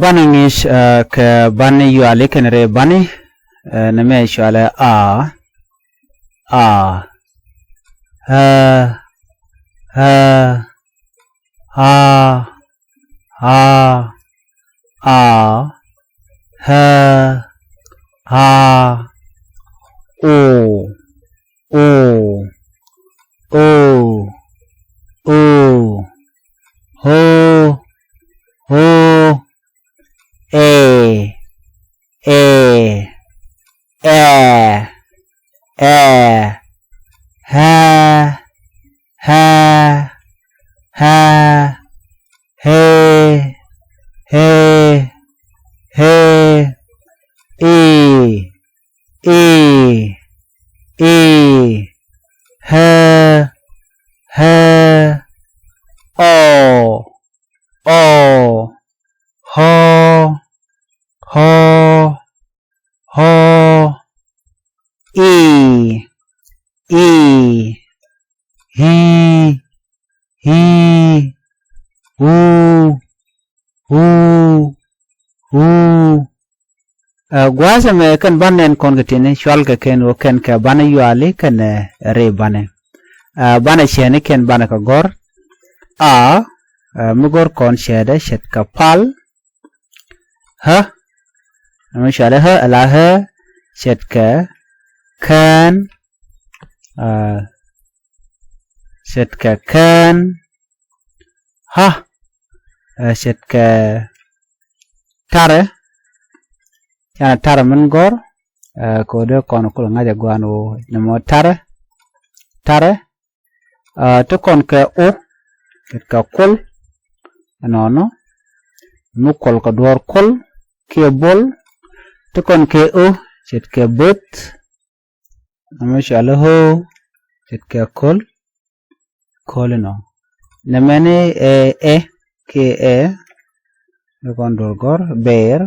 Bani ngish ke bani yu ale kenere bani neme shwale a ha ha ha ha ha o ho Guasa me kan banen kon getine shwal ka ken o ken ka bana yu ale kan re bane bana shene ken bana ka gor a mugor kon shede shet ka pal ha shade ha ala ha shet ka kan shet ka kan ha shet ka tare yana tare min gor ko de kon ko ngaja gwano nemo tare to kon ka o ka kol anono mu kol ka dor kol ke bol to kon ke o set ke bot mashallah ho set ke kol no nemene ke kon dor gor bear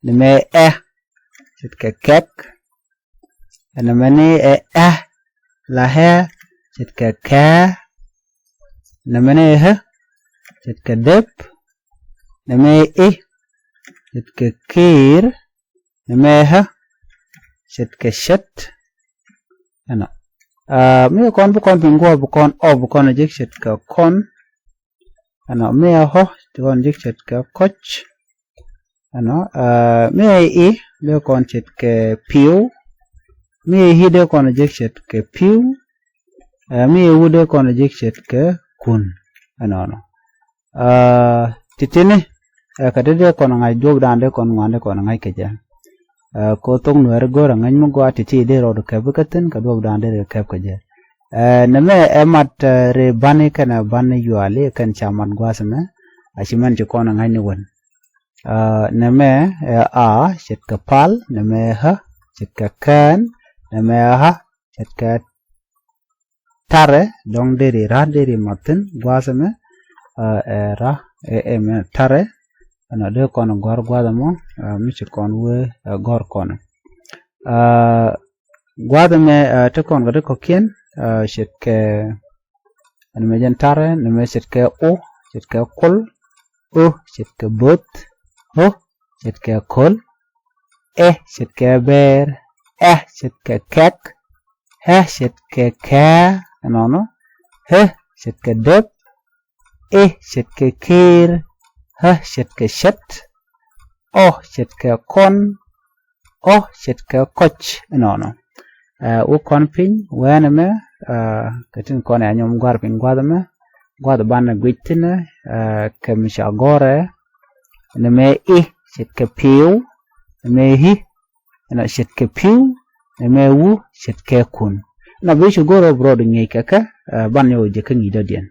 neme set ke kek nemene la ha set ke ka nemene set ke dep neme set ke kir neme set ke shet ano me kon bu kon bingo bu kon o bu kon jik set ke kon ano me ho kon jik set ke koch ano me le kon set ke piu me hide kon jik set ke piu me wude kon jik set ke kun ano titine kadede kon ngai jog dande kon ngande kon ngai keja ko tong nuer gora ngai mu gwa titi de ro ke bukaten ka dog dande re ke keja neme emat re bani kana bani yuale kan chaman gwa sama asiman je kon ngai ni won neme a set ka pal neme set ka kan neme set ka tare dong deri ra deri maten gwa sama ra me tare ana de kon gor gwada mo mi ci kon we gor kon gwada me te kon gade ko ken set ke an me jan tare ne me set ke o set ke kol o set ke bot ho set ke kol set ke ber set ke kek set ke ka anono set ke dep set ke kir set ke shet set ke kon set ke koch no u kon pin wana me katin kon anyom gwar pin gwada me gwada bana gwitina ke misha gore ne me set ke piu me na set ke piu me wu set ke kun na bishu goro bro de ngeka ban yo je kan ida den